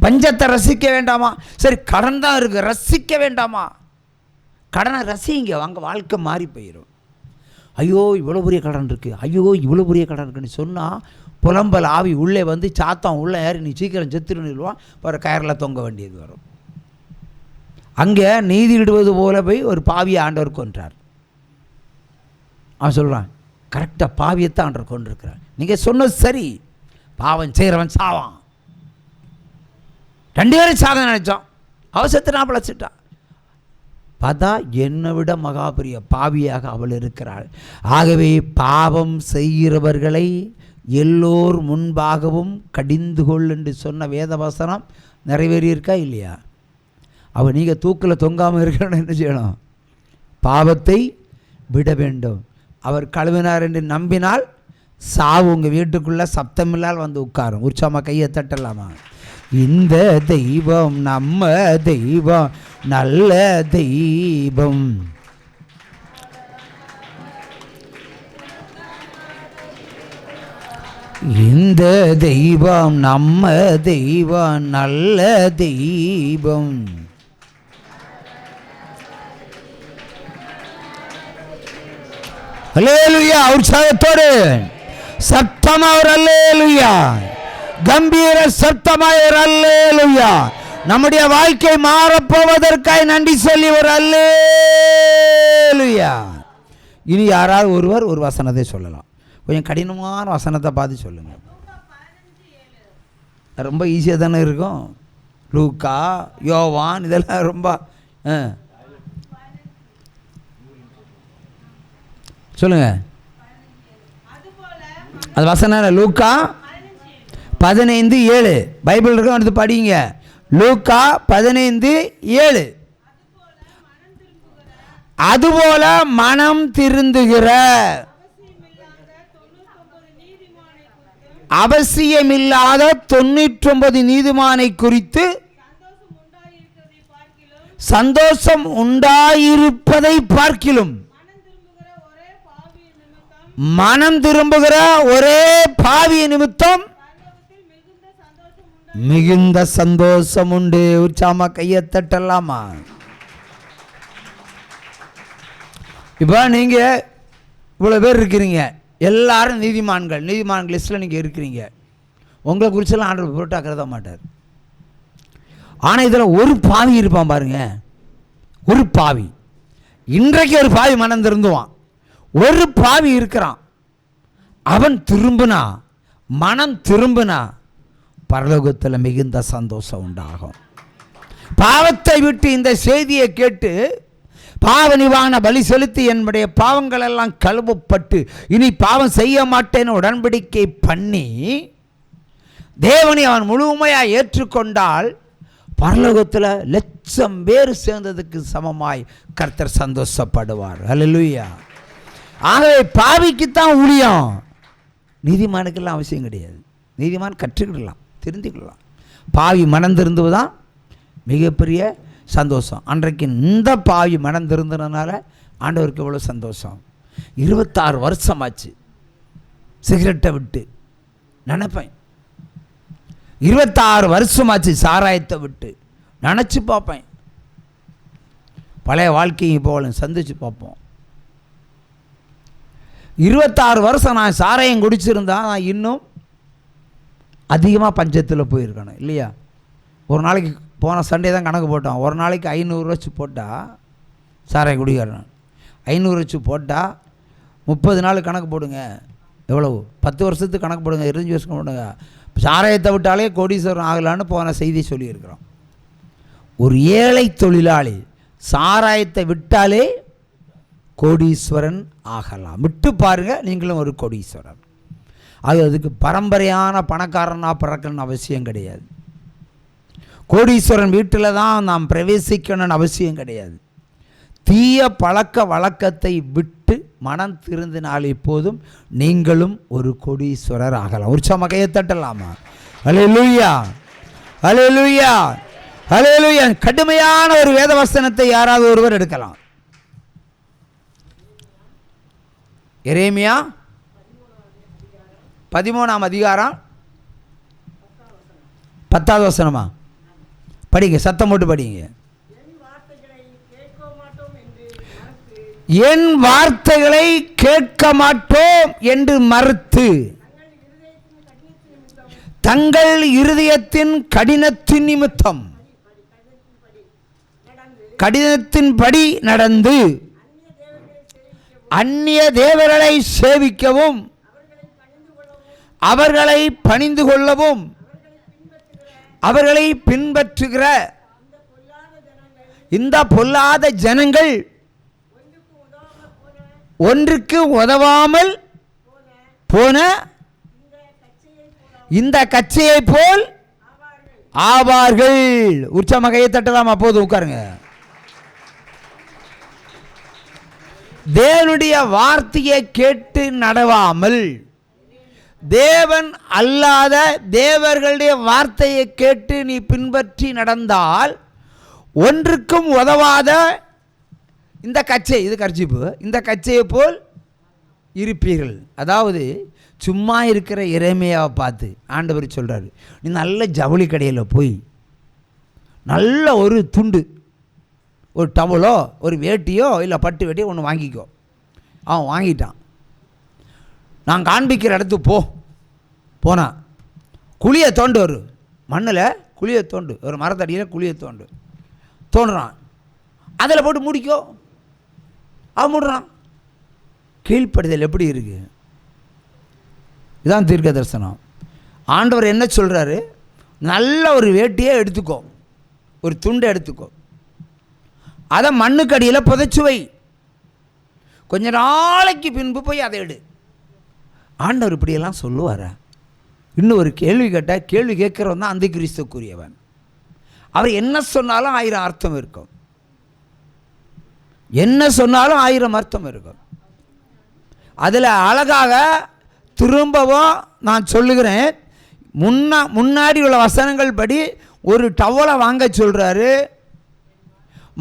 பஞ்சத்தை ரசிக்க வேண்டாமா? சரி, கடன் தான் இருக்குது, ரசிக்க வேண்டாமா? கடனை ரசிங்க, வாங்க, வாழ்க்கை மாறி போயிடும். ஐயோ இவ்வளோ பெரிய கடன் இருக்குது, ஐயோ இவ்வளோ பெரிய கடன் இருக்குன்னு சொன்னால் புலம்பல் ஆவி உள்ளே வந்து சாத்தம் உள்ளே ஏறி நீ சீக்கிரம் செத்துருன்னுவான். ஒரு கயரில் தொங்க வேண்டியது வரும். அங்கே நீதியிடுவது போல போய் ஒரு பாவியை ஆண்டவர் கொன்றார். அவன் சொல்கிறான், கரெக்டாக பாவியத்தை ஆண்டவர் கொண்டிருக்கிறார். நீங்கள் சொன்னது சரி, பாவம் செய்கிறவன் சாவான். 2 பேரும் சாக நினைச்சான், அவசரத்தை பிழைச்சிட்டான். பார்த்தா என்னை விட மகாபெரிய பாவியாக அவள் இருக்கிறாள். ஆகவே பாவம் செய்கிறவர்களை எல்லோர் முன்பாகவும் கடிந்து கொள் என்று சொன்ன வேதவசனம் நிறைவேறியிருக்கா இல்லையா? அவள் நீங்கள் தூக்கில் தொங்காமல் இருக்கணும், என்ன செய்யணும்? பாவத்தை விட வேண்டும். அவர் கழுவினார் என்று நம்பினால் சாவு உங்கள் வீட்டுக்குள்ளே சப்தமில்லால் வந்து உட்காரும். உற்சாகமாக கையை தட்டலாமா? இந்த தெய்வம் நம்ம தெய்வம், நல்ல தெய்வம். இந்த தெய்வம் நம்ம தெய்வம், நல்ல தெய்வம். அல்லேலூயா! உற்சாகத்தோடு சத்தமாக ஒரு அல்லேலூயா, கம்பீர சத்தமாய் ஒரு அல்லேலூயா. நம்முடைய வாழ்க்கை மாறப்போவதற்காய் நன்றி சொல்லி ஒரு அல்லேலூயா. இனி யாராவது ஒருவர் ஒரு வசனத்தை சொல்லலாம். கொஞ்சம் கடினமான வசனத்தை பார்த்து சொல்லுங்கள். ரொம்ப ஈஸியாக தானே இருக்கும். லூக்கா, யோவான், இதெல்லாம் ரொம்ப சொல்லுங்க. அது வசனம் லூக்கா 15:7 பைபிள் இருக்கும், எடுத்து படிங்க. லூக்கா 15:7. அதுபோல மனம் திருந்துகிற அவசியமில்லாத 99 நீதிமானை குறித்து சந்தோஷம் உண்டாயிருப்பதை பார்க்கிலும் மனம் திரும்புகிற ஒரே பாவி நிமித்தம் மிகுந்த சந்தோஷம் உண்டு. உற்சாகமா கையை தட்டலாமா? இப்போ நீங்கள் இவ்வளோ பேர் இருக்கிறீங்க, எல்லாரும் நீதிமான்கள் லிஸ்ட்டில் நீங்கள் இருக்கிறீங்க. உங்களை குறிச்செல்லாம் ஆண்டவர் பொருட்டாக்கிறத மாட்டார். ஆனால் இதில் ஒரு பாவி இருப்பான் பாருங்க, ஒரு பாவி. இன்றைக்கு ஒரு பாவி மனம் திருந்துவான். ஒரு பாவி இருக்கிறான், அவன் திரும்பினா, மனம் திரும்பினா பரலோகத்தில் மிகுந்த சந்தோஷம் உண்டாகும். பாவத்தை விட்டு இந்த செய்தியை கேட்டு பாவ நிவாரண பலி செலுத்தி என்னுடைய பாவங்கள் எல்லாம் கழுவப்பட்டு இனி பாவம் செய்ய மாட்டேன்னு உடன்படிக்கை பண்ணி தேவனை அவன் முழுமையாக ஏற்றுக்கொண்டால் பரலோகத்தில் 1,00,000 பேர் சேர்ந்ததுக்கு சமமாய் கர்த்தர் சந்தோஷப்படுவார். அல்லேலூயா! ஆகவே பாவிக்குத்தான் ஊழியம், நீதிமானுக்கெல்லாம் அவசியம் கிடையாது. நீதிமான் கற்றுக்கிடலாம், தெரிந்துக்கலாம். பாவி மனம் திருந்துவதுதான் மிகப்பெரிய சந்தோஷம். அன்றைக்கு இந்த பாவி மனம் திருந்தனால ஆண்டவருக்கு எவ்வளோ சந்தோஷம். 26 வருஷமாச்சு சிகரெட்டை விட்டு. நினைப்பேன் 26 வருஷமாச்சு சாராயத்தை விட்டு. நினச்சி பார்ப்பேன், பழைய வாழ்க்கையும் போல சந்திச்சு பார்ப்போம். 26 வருஷம் நான் சாராயம் குடிச்சிருந்தா நான் இன்னும் அதிகமாக பஞ்சத்தில் போயிருக்கணும் இல்லையா? ஒரு நாளைக்கு போன சண்டே தான் கணக்கு போட்டோம். ஒரு நாளைக்கு 500 வச்சு போட்டால் சாராயம் குடிக்கிறேன். 500 வச்சு போட்டால் 30 நாள் கணக்கு போடுங்க, எவ்வளவு? 10 வருஷத்துக்கு கணக்கு போடுங்க, 25 வருஷம் போடுங்க. சாராயத்தை விட்டாலே கோடீஸ்வரன் ஆகலான்னு போன செய்தி சொல்லியிருக்கிறோம். ஒரு ஏழை தொழிலாளி சாராயத்தை விட்டாலே கோடீஸ்வரன் ஆகலாம். விட்டு பாருங்க, நீங்களும் ஒரு கோடீஸ்வரன். அதுக்கு பரம்பரையான பணக்காரனாக பிறக்கணும்னு அவசியம் கிடையாது. கோடீஸ்வரன் வீட்டில் தான் நாம் பிரவேசிக்கணும்னு அவசியம் கிடையாது. தீய பழக்க வழக்கத்தை விட்டு மனம் திருந்தினால் இப்போதும் நீங்களும் ஒரு கோடீஸ்வரர் ஆகலாம். உற்சாகமாக கையை தட்டலாமா? அல்லேலூயா, அல்லேலூயா, அல்லேலூயா. கடுமையான ஒரு வேதவசனத்தை யாராவது ஒருவர் எடுக்கலாம். எரேமியா 13ஆம் அதிகாரம் 10வது வசனமா? படிங்க, சத்தம் போட்டு படிங்க. என் வார்த்தைகளை கேட்க மாட்டோம் என்று மறுத்து தங்கள் இருதயத்தின் கடினத்தின் நிமித்தம் கடினத்தின்படி நடந்து அந்நிய தேவர்களை சேவிக்கவும் அவர்களை பணிந்து கொள்ளவும் அவர்களை பின்பற்றுகிற இந்த பொல்லாத ஜனங்கள் ஒன்றுக்கு உதவாமல் போன இந்த கச்சையை போல் ஆவார்கள். உற்சாகமாக கையை தட்டலாம். அப்போது உட்காருங்க. தேவனுடைய வார்த்தையை கேட்டு நடவாமல் தேவன் அல்லாத தேவர்களுடைய வார்த்தையை கேட்டு நீ பின்பற்றி நடந்தால் ஒன்றுக்கும் உதவாத இந்த கச்சை, இது கர்ச்சிப்பு, இந்த கச்சையை போல் இருப்பீர்கள். அதாவது சும்மா இருக்கிற எரேமியாவை பார்த்து ஆண்டவர் சொல்கிறாரு, நீ நல்ல ஜவுளி கடையில் போய் நல்ல ஒரு துண்டு, ஒரு டவலோ ஒரு வேட்டியோ இல்லை பட்டு வேட்டியோ ஒன்று வாங்கிக்கோ. அவன் வாங்கிட்டான். நான் காண்பிக்கிற இடத்துக்கு போனான். குழியை தோண்டு, ஒரு மண்ணில் குழியை தோண்டு, ஒரு மரத்தடியில் குழியை தோண்டுறான். அதில் போட்டு முடிக்கோ. அவன் மூடுறான். கீழ்ப்படுதல் எப்படி இருக்கு? இதுதான் தீர்க்க தரிசனம். ஆண்டவர் என்ன சொல்கிறாரு? நல்ல ஒரு வேட்டியை எடுத்துக்கோ, ஒரு துண்டை எடுத்துக்கோ, அதை மண்ணுக்கடியில் புதைச்சி வை, கொஞ்ச நாளைக்கு பின்பு போய் அதை எடு. ஆண்டவர் இப்படியெல்லாம் சொல்லுவாரா? இன்னும் ஒரு கேள்வி கேட்டால், கேள்வி கேட்குறவன் தான் அந்த கிறிஸ்துக்குரியவன். அவர் என்ன சொன்னாலும் 1000 அர்த்தம் இருக்கும். என்ன சொன்னாலும் 1000 அர்த்தம் இருக்கும். அதில் அழகாக திரும்பவும் நான் சொல்லுகிறேன், முன்னாடி உள்ள வசனங்கள் படி ஒரு டவலை வாங்க சொல்கிறாரு,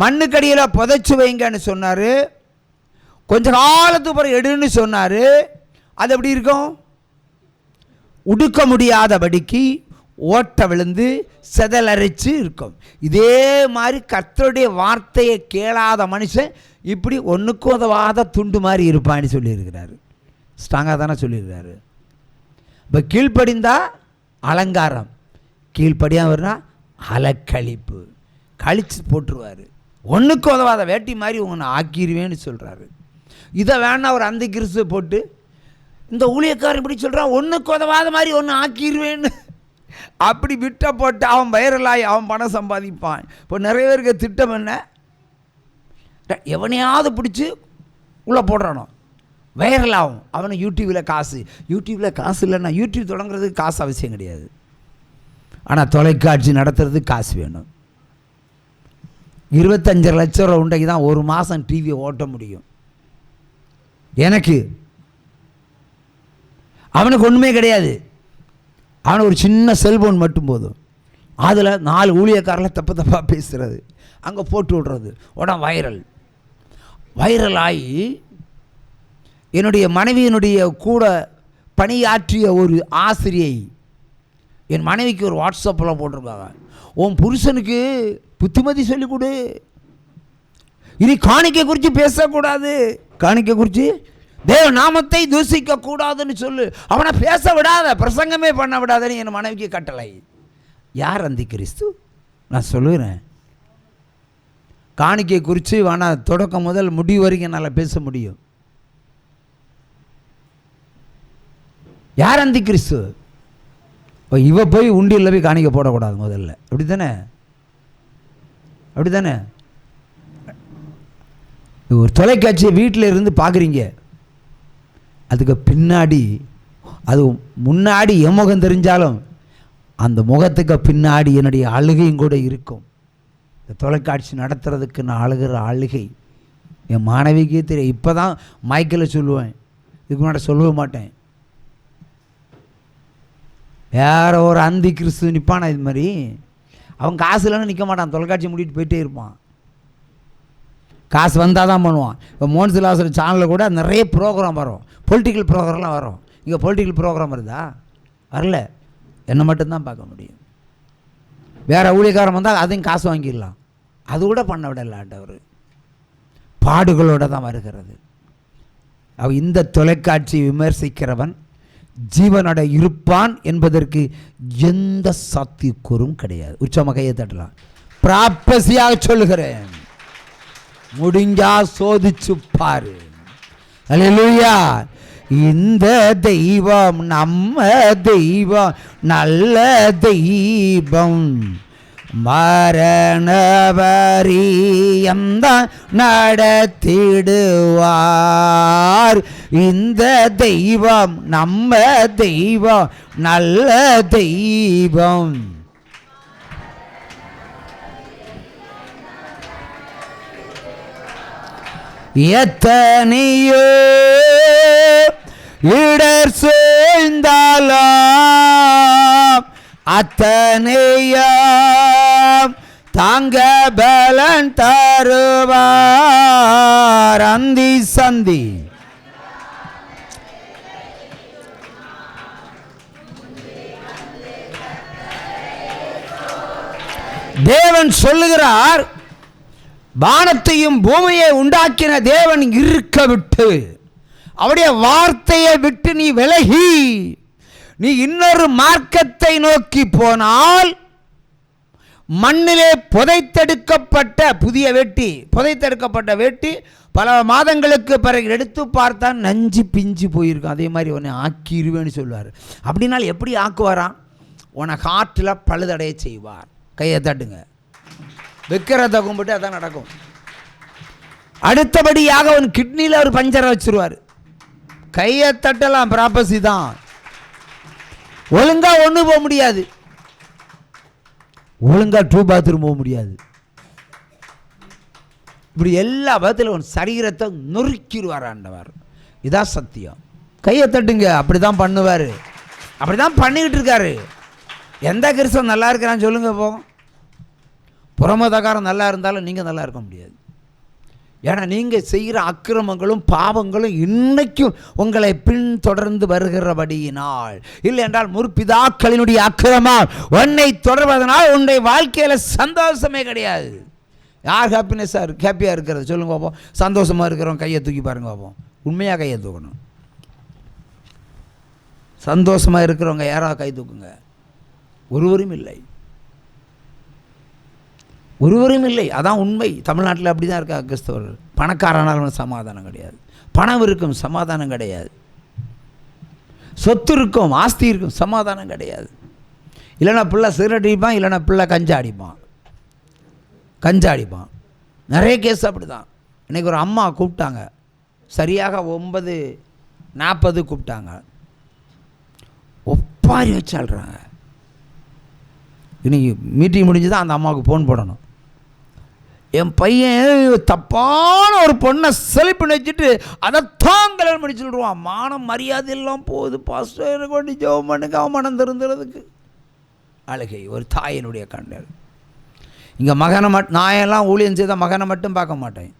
மண்ணுக்கடியில் புதைச்சி வைங்கன்னு சொன்னார், கொஞ்ச காலத்துக்கு பிறகு எடுன்னு சொன்னார். அது எப்படி இருக்கும்? உடுக்க முடியாதபடிக்கு ஓட்ட விழுந்து செதலரைச்சு இருக்கும். இதே மாதிரி கர்த்தருடைய வார்த்தையை கேளாத மனுஷன் இப்படி ஒன்றுக்கு உதவாத துண்டு மாதிரி இருப்பான்னு சொல்லியிருக்கிறாரு. ஸ்ட்ராங்காக தானே சொல்லியிருக்கிறாரு. இப்போ கீழ்ப்படிந்தா அலங்காரம், கீழ்ப்படியாம அலக்கழிப்பு, கழிச்சு போட்டுருவார். ஒன்றுக்கு உதவாத வேட்டி மாதிரி உங்களை ஆக்கிடுவேன்னு சொல்கிறாரு. இதை வேணா ஒரு அந்த கிறிஸ்துவை போட்டு இந்த ஊழியக்காரன் இப்படி சொல்கிறான், ஒன்றுக்கு உதவாத மாதிரி ஒன்று ஆக்கிடுவேன்னு அப்படி விட்ட போட்டு அவன் வைரலாகி அவன் பணம் சம்பாதிப்பான். இப்போ நிறைய பேருக்கு திட்டம் என்ன, எவனையாவது பிடிச்சி உள்ளே போடுறானோ வைரல் ஆகும். அவனை யூடியூப்பில் காசு இல்லைன்னா யூடியூப் தொடங்குறதுக்கு காசு அவசியம் கிடையாது. ஆனால் தொலைக்காட்சி நடத்துறதுக்கு காசு வேணும். 25 லட்சம் ரூபா உண்டைக்கு தான் ஒரு மாதம் டிவியை ஓட்ட முடியும். எனக்கு அவனுக்கு ஒன்றுமே கிடையாது. அவனுக்கு ஒரு சின்ன செல்ஃபோன் மட்டும் போதும். அதில் 4 ஊழியக்காரில் தப்பாக பேசுகிறது, அங்கே போட்டு விடுறது, உடனே வைரல் ஆகி என்னுடைய மனைவியினுடைய கூட பணியாற்றிய ஒரு ஆசிரியை என் மனைவிக்கு ஒரு வாட்ஸ்அப்பில் போட்டிருக்காங்க, உன் புருஷனுக்கு புத்திமதி சொல்லிக் கொடு, இனி காணிக்கை குறித்து பேசக்கூடாது, காணிக்கை குறித்து தேவ நாமத்தை தூசிக்க கூடாதுன்னு சொல்லு, அவனை பேச விடாத, பிரசங்கமே பண்ண விடாதன்னு என் மனைவிக்கு கட்டளை. யார் அந்த கிறிஸ்து? நான் சொல்லுகிறேன், காணிக்கை குறித்து வேணா தொடக்கம் முதல் முடிவு வரைக்கும் என்னால் பேச முடியும். யார் அந்த கிறிஸ்து? இவ போய் உண்டியில் போய் காணிக்கை போடக்கூடாது முதல்ல, அப்படி தானே? ஒரு தொலைக்காட்சியை வீட்டில் இருந்து பார்க்குறீங்க, அதுக்கு பின்னாடி, அது முன்னாடி என் முகம் தெரிஞ்சாலும் அந்த முகத்துக்கு பின்னாடி என்னுடைய அழுகையும் கூட இருக்கும். இந்த தொலைக்காட்சி நடத்துறதுக்கு நான் அழுகிற அழுகை என் மாணவிக்கே தெரியும். இப்போ தான் மைக்கில் சொல்லுவேன், இதுக்கு முன்னாடி சொல்லவே மாட்டேன். வேற ஒரு அந்தி கிறிஸ்து நிற்பானா இது மாதிரி? அவன் காசு இல்லைன்னு நிற்க மாட்டான், தொலைக்காட்சி மூடிட்டு போயிட்டே இருப்பான். காசு வந்தால் தான் பண்ணுவான். இப்போ மோன்சிலாசர் சேனலில் கூட நிறைய ப்ரோக்ராம் வரும், பொலிட்டிக்கல் ப்ரோக்ராம்லாம் வரும். இங்கே பொலிட்டிக்கல் ப்ரோக்ராம் வருதா? வரல, என்னை மட்டும்தான் பார்க்க முடியும். வேறு ஊழியக்காரன் வந்தால் அதையும் காசு வாங்கிடலாம். அது கூட பண்ண விடல ஆண்டவர். பாடுகளோடு தான் வருகிறது. இந்த தொலைக்காட்சி விமர்சிக்கிறவன் ஜீவனோட இருப்பான் என்பதற்கு எந்த சாத்தியக்கூறும் கிடையாது. உச்சமாக கையை தட்டலாம். பிராப்பசியாக சொல்லுகிறேன், முடிஞ்சா சோதிச்சு பாரு. அல்லேலூயா. இந்த தெய்வம் நம்ம தெய்வம், நல்ல தெய்வம், மரணவரியம்தான் நடத்திடுவார். இந்த தெய்வம் நம்ம தெய்வம், நல்ல தெய்வம். எத்தனையோ இடர் சூழ்ந்தாலும் அத்தனையும் தாங்க பலன் தருவார். அந்தி சந்தி தேவன் சொல்லுகிறார், வானத்தையும் பூமியை உண்டாக்கின தேவன் இருக்க விட்டு, அவருடைய வார்த்தையை விட்டு நீ விலகி நீ இன்னொரு மார்க்கத்தை நோக்கி போனால் மண்ணிலே புதைத்தெடுக்கப்பட்ட புதிய வேட்டி, புதைத்தெடுக்கப்பட்ட வேட்டி பல மாதங்களுக்கு பிறகு எடுத்து பார்த்தா நஞ்சு பிஞ்சு போயிருக்கும். அதே மாதிரி உன்னை ஆக்கிடுவேன்னு சொல்லுவார். அப்படின்னால் எப்படி ஆக்குவாராம்? உன காற்றில் பழுதடைய செய்வார். கையை தட்டுங்க. விற்கிறத கும்பிட்டு அதான் நடக்கும். அடுத்தபடியாக அவன் கிட்னியில் ஒரு பஞ்சரை வச்சிருவார். கையை தட்டலாம். ப்ராப்பசி தான். ஒழுங்கா ஒன்று போக முடியாது, ஒழுங்கா டூ பாத்ரூம் போக முடியாது. இப்படி எல்லா விதத்திலும் அவன் சரீரத்தை நொறுக்கிடுவார் ஆண்டவர். இதான் சத்தியம். கையை தட்டுங்க. அப்படி தான் பண்ணுவார். அப்படி தான் பண்ணிக்கிட்டு இருக்காரு. எந்த கிறிஸ்தவன் நல்லா இருக்கிறான்னு சொல்லுங்க போகும். புறமதக்காரன் நல்லா இருந்தாலும் நீங்கள் நல்லா இருக்க முடியாது. ஏன்னா நீங்கள் செய்கிற அக்கிரமங்களும் பாவங்களும் இன்னைக்கும் உங்களை பின்தொடர்ந்து வருகிறபடியினால், இல்லை என்றால் முற்பிதாக்களினுடைய அக்கிரமம் உன்னை தொடர்வதனால் உன்னுடைய வாழ்க்கையில் சந்தோஷமே கிடையாது. யார் ஹாப்பியாக இருக்கிறது சொல்லுங்க பார்ப்போம். சந்தோஷமாக இருக்கிறவங்க கையை தூக்கி பாருங்க பார்ப்போம். உண்மையாக கையை தூக்கணும். சந்தோஷமாக இருக்கிறவங்க யாராவது கை தூக்குங்க. ஒருவரும் இல்லை, ஒருவரும் இல்லை. அதான் உண்மை. தமிழ்நாட்டில் அப்படி தான் இருக்கா கிறிஸ்தவர்கள். பணக்காரனாலும் சமாதானம் கிடையாது, பணம் இருக்கும் சமாதானம் கிடையாது, சொத்து இருக்கும் ஆஸ்தி இருக்கும் சமாதானம் கிடையாது. இல்லைன்னா பிள்ளை சிகரெட் அடிப்பான், இல்லைன்னா பிள்ளை கஞ்சா அடிப்பான். நிறைய கேஸ் அப்படி தான். இன்றைக்கி ஒரு அம்மா கூப்பிட்டாங்க, சரியாக 9:40 கூப்பிட்டாங்க. ஒப்பாரி வச்சு ஆள்றாங்க. இன்றைக்கி மீட்டிங் முடிஞ்சு தான் அந்த அம்மாவுக்கு ஃபோன் போடணும். என் பையன் தப்பான ஒரு பொண்ணை செலக்ட் பண்ணி வச்சுட்டு அதை தாங்கலன்னு பண்ணி சொல்லிடுவான். மானம் மரியாதை எல்லாம் போகுது. பாஸ்டர் கொண்டு ஜெபம் பண்ணுங்க அவமானம் திருந்துறதுக்கு. அழுகை ஒரு தாயினுடைய கண்டல். இங்கே மகனை நாயெல்லாம் ஊழியம் செய்த மகனை மட்டும் பார்க்க மாட்டேன்.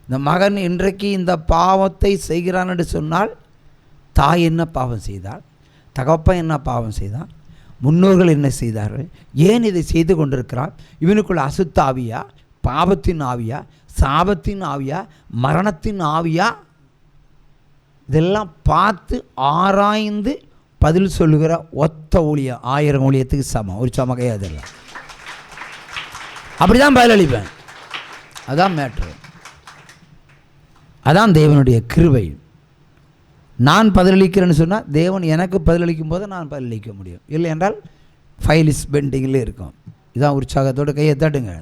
இந்த மகன் இன்றைக்கு இந்த பாவத்தை செய்கிறான்னு சொன்னால் தாய் என்ன பாவம் செய்தாள், தகப்பன் என்ன பாவம் செய்தான், முன்னோர்கள் என்ன செய்தார்கள், ஏன் இதை செய்து கொண்டிருக்கிறார், இவனுக்குள்ள அசுத்த ஆவியா, பாவத்தின் ஆவியா, சாபத்தின் ஆவியா, மரணத்தின் ஆவியா, இதெல்லாம் பார்த்து ஆராய்ந்து பதில் சொல்லுகிற ஒத்த ஊழியம் 1000 ஊழியத்துக்கு சமம். ஒரு சமகையாக அதெல்லாம் அப்படி தான் பதிலளிப்பேன். அதான் மேட்ரு. அதான் தேவனுடைய கிருபை. நான் பதிலளிக்கிறேன்னு சொன்னால் தேவன் எனக்கு பதிலளிக்கும் போது நான் பதிலளிக்க முடியும். இல்லை என்றால் ஃபைல் இஸ் பெண்டிங்கில் இருக்கும். இதான் உற்சாகத்தோடு கையை தட்டுங்க.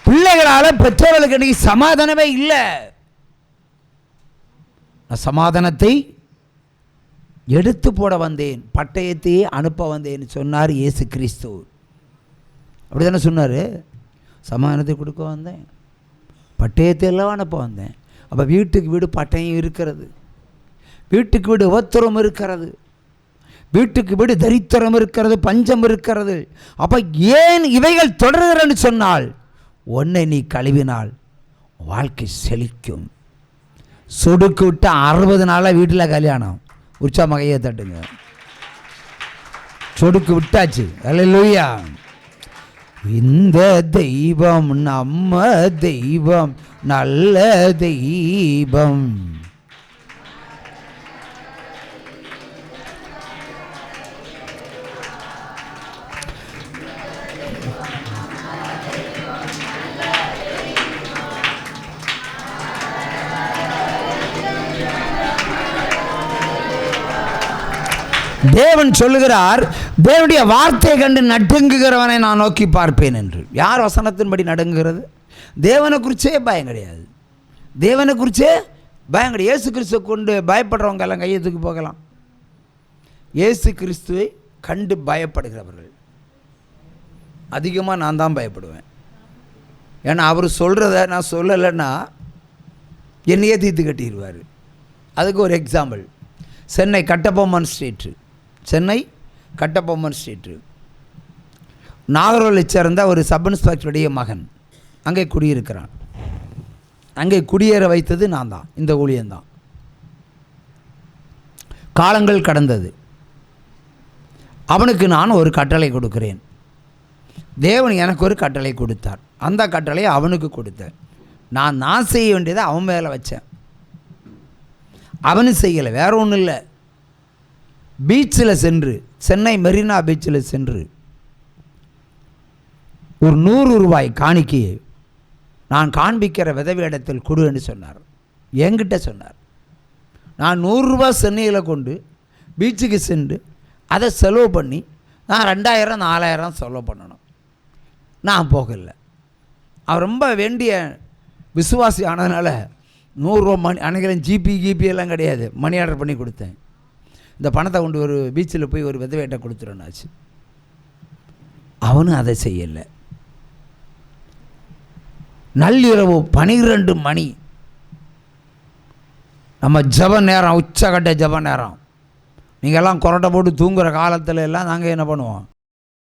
பிள்ளைகளால் பெற்றோர்களுக்கு இன்றைக்கி சமாதானமே இல்லை. நான் சமாதானத்தை எடுத்து போட வந்தேன், பட்டயத்தையே அனுப்ப வந்தேன்னு சொன்னார் இயேசு கிறிஸ்து. அப்படி தானே சொன்னார். சமாதானத்தை கொடுக்க வந்தேன், பட்டயத்தை எல்லாம் அனுப்ப வந்தேன். அப்போ வீட்டுக்கு வீடு பட்டயம் இருக்கிறது, வீட்டுக்கு வீடு உபத்திரம் இருக்கிறது, வீட்டுக்கு வீடு தரித்திரம் இருக்கிறது, பஞ்சம் இருக்கிறது. அப்போ ஏன் இவைகள் தொடர்கிறன்னு சொன்னால், ஒன்றை நீ கழுவினால் வாழ்க்கை செழிக்கும். சொடுக்கு விட்டு 60 நாளாக வீட்டில் கல்யாணம். உற்சாகமாக கையை தட்டுங்க. சொடுக்கு விட்டாச்சு. அல்லேலூயா. இந்த தெய்வம் நம்ம தெய்வம் நல்ல தெய்வம். தேவன் சொல்லுகிறார், தேவனுடைய வார்த்தையை கண்டு நடுங்குகிறவனை நான் நோக்கி பார்ப்பேன் என்று. யார் வசனத்தின்படி நடுங்குகிறது? தேவனை குறிச்சே பயம் கிடையாது. தேவனை குறிச்சே பயம் கிடையாது. இயேசு கிறிஸ்துவை கொண்டு பயப்படுறவங்க எல்லாம் கையெழுத்துக்கு போகலாம். இயேசு கிறிஸ்துவை கண்டு பயப்படுகிறவர்கள் அதிகமாக நான் தான் பயப்படுவேன். ஏன்னா அவர் சொல்கிறத நான் சொல்லலைன்னா என்னையே தீர்த்து கட்டிடுவார். அதுக்கு ஒரு example, Chennai Kattabomman street, Chennai Kattabomman street, நாகர்கோவிலை சேர்ந்த ஒரு சப் இன்ஸ்பெக்டருடைய மகன் அங்கே குடியிருக்கிறான். அங்கே குடியேற வைத்தது நான் தான், இந்த ஊழியந்தான். காலங்கள் கடந்தது. அவனுக்கு நான் ஒரு கட்டளை கொடுக்கிறேன். தேவன் எனக்கு ஒரு கட்டளை கொடுத்தார். அந்த கட்டளையை அவனுக்கு கொடுத்தேன். நான் செய்ய வேண்டியதை அவன் மேலே வச்சேன். அவனு செய்யலை, வேற ஒன்றும் இல்லை. பீச்சில் சென்று, சென்னை மெரினா பீச்சில் சென்று ஒரு 100 ரூபாய் காணிக்கையை நான் காண்பிக்கிற விதவியிடத்தில் கொடுன்னு சொன்னார். என்கிட்ட சொன்னார். நான் 100 ரூபாய் சென்னையில் கொண்டு பீச்சுக்கு சென்று அதை செலவு பண்ணி நான் 2000 4000 செலவு பண்ணணும். நான் போகலை. அவர் ரொம்ப வேண்டிய விசுவாசி ஆனதுனால 100 ரூபா மணி, அன்றைக்கெல்லாம் ஜிபி எல்லாம் கிடையாது, மணி ஆர்டர் பண்ணி கொடுத்தேன். இந்த பணத்தை கொண்டு ஒரு பீச்சில் போய் ஒரு விதவையிட்ட கொடுத்துருன்னாச்சு. அவனும் அதை செய்யலை. நள்ளிரவு 12 மணி நம்ம ஜப நேரம், உச்சகட்ட ஜப நேரம். நீங்கள்லாம் கொரட்டை போட்டு தூங்குகிற காலத்தில் எல்லாம் நாங்கள் என்ன பண்ணுவோம்?